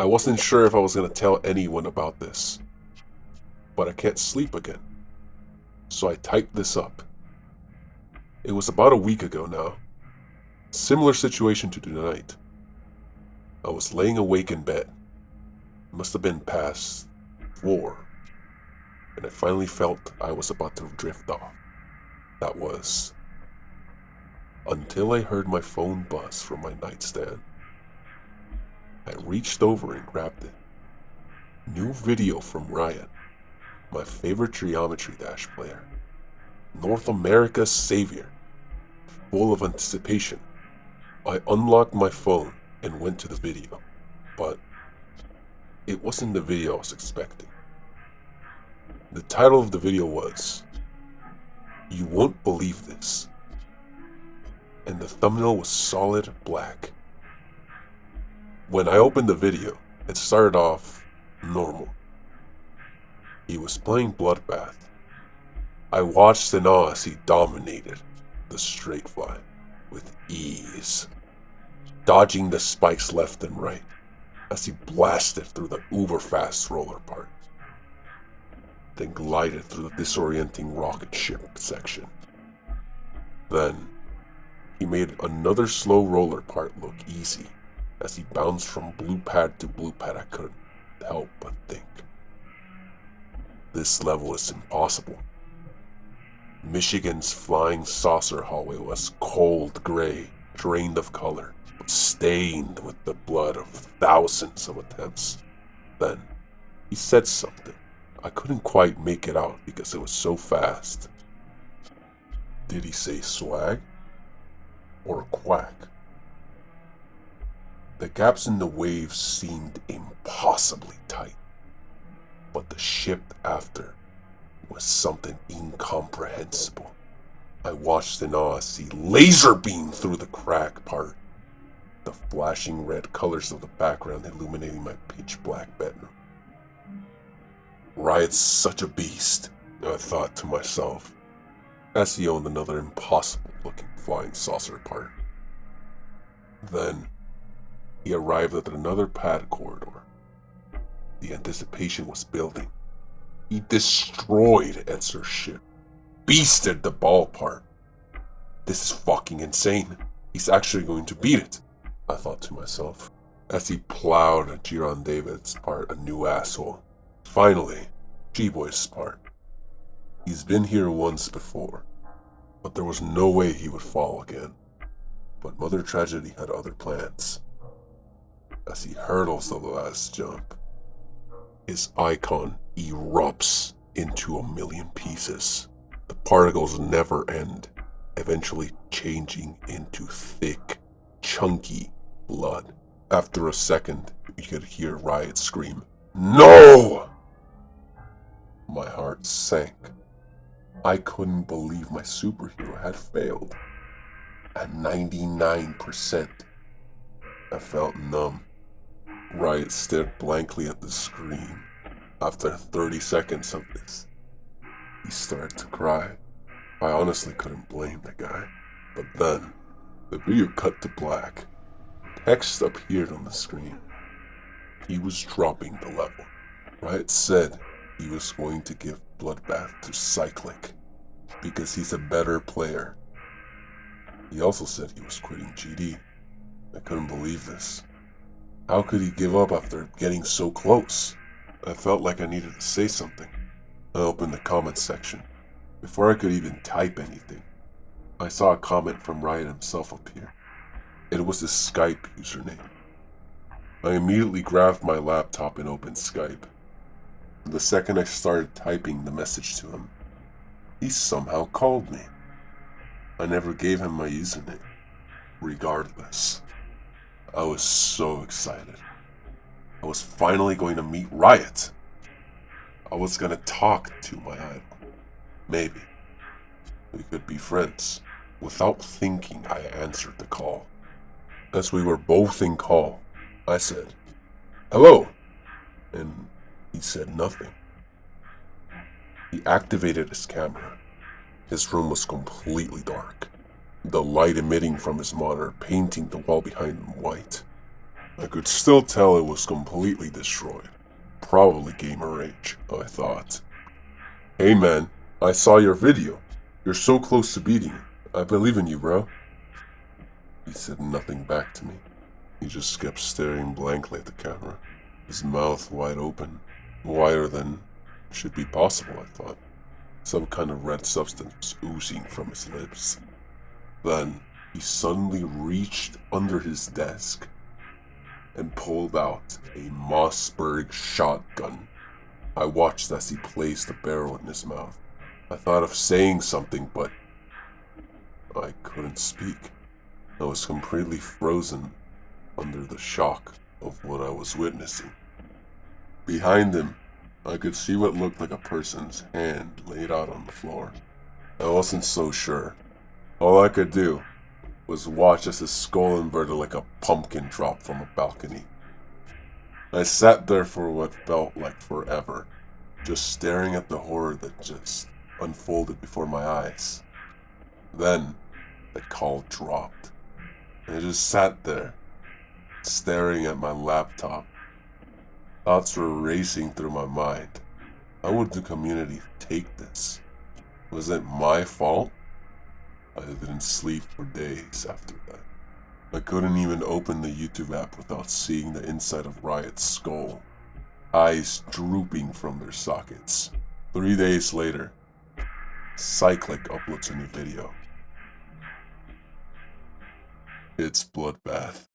I wasn't sure if I was going to tell anyone about this, but I can't sleep again. So I typed this up. It was about a week ago now. Similar situation to tonight. I was laying awake in bed. It must have been past 4, and I finally felt I was about to drift off. That was until I heard my phone buzz from my nightstand. I reached over and grabbed it. New video from Riot, my favorite Geometry Dash player. North America's savior. Full of anticipation, I unlocked my phone and went to the video, but it wasn't the video I was expecting. The title of the video was, "You Won't Believe This," and the thumbnail was solid black. When I opened the video, it started off normal. He was playing Bloodbath. I watched in awe as he dominated the straight fly with ease, dodging the spikes left and right as he blasted through the uber-fast roller part, then glided through the disorienting rocket ship section. Then, he made another slow roller part look easy as he bounced from blue pad to blue pad. I couldn't help but think, this level is impossible. Michigan's flying saucer hallway was cold gray, drained of color, stained with the blood of thousands of attempts. Then, he said something. I couldn't quite make it out because it was so fast. Did he say swag? Or quack? The gaps in the waves seemed impossibly tight, but the ship after was something incomprehensible. I watched in awe as he laser beamed through the crack part, the flashing red colors of the background illuminating my pitch black bedroom. Riot's such a beast, I thought to myself, as he owned another impossible looking flying saucer part. Then, he arrived at another pad corridor. The anticipation was building. He destroyed Etzer's ship, beasted the ball part. This is fucking insane. He's actually going to beat it, I thought to myself, as he plowed Jiron David's part a new asshole. Finally, G-Boy's part. He's been here once before, but there was no way he would fall again. But Mother Tragedy had other plans. As he hurdles the last jump, his icon erupts into a million pieces. The particles never end, eventually changing into thick, chunky blood. After a second, you could hear Riot scream, "No!" My heart sank. I couldn't believe my superhero had failed. At 99%, I felt numb. Riot stared blankly at the screen. After 30 seconds of this, he started to cry. I honestly couldn't blame the guy. But then, the video cut to black. Text appeared on the screen. He was dropping the level. Riot said he was going to give Bloodbath to Cyclic because he's a better player. He also said he was quitting GD. I couldn't believe this. How could he give up after getting so close? I felt like I needed to say something. I opened the comments section. Before I could even type anything, I saw a comment from Riot himself appear. It was his Skype username. I immediately grabbed my laptop and opened Skype. The second I started typing the message to him, he somehow called me. I never gave him my username. Regardless, I was so excited. I was finally going to meet Riot. I was going to talk to my idol. Maybe we could be friends. Without thinking, I answered the call. As we were both in call, I said, "Hello," and he said nothing. He activated his camera. His room was completely dark, the light emitting from his monitor painting the wall behind him white. I could still tell it was completely destroyed. Probably gamer rage, I thought. Hey man, I saw your video. You're so close to beating it. I believe in you, bro. He said nothing back to me. He just kept staring blankly at the camera, his mouth wide open, wider than should be possible, I thought. Some kind of red substance was oozing from his lips. Then, he suddenly reached under his desk and pulled out a Mossberg shotgun. I watched as he placed the barrel in his mouth. I thought of saying something, but I couldn't speak. I was completely frozen under the shock of what I was witnessing. Behind him, I could see what looked like a person's hand laid out on the floor. I wasn't so sure. All I could do was watch as his skull inverted like a pumpkin dropped from a balcony. I sat there for what felt like forever, just staring at the horror that just unfolded before my eyes. Then, the call dropped, and I just sat there, staring at my laptop. Thoughts were racing through my mind. How would the community take this? Was it my fault? I didn't sleep for days after that. I couldn't even open the YouTube app without seeing the inside of Riot's skull, eyes drooping from their sockets. 3 days later, Cyclic uploads a new video. It's Bloodbath.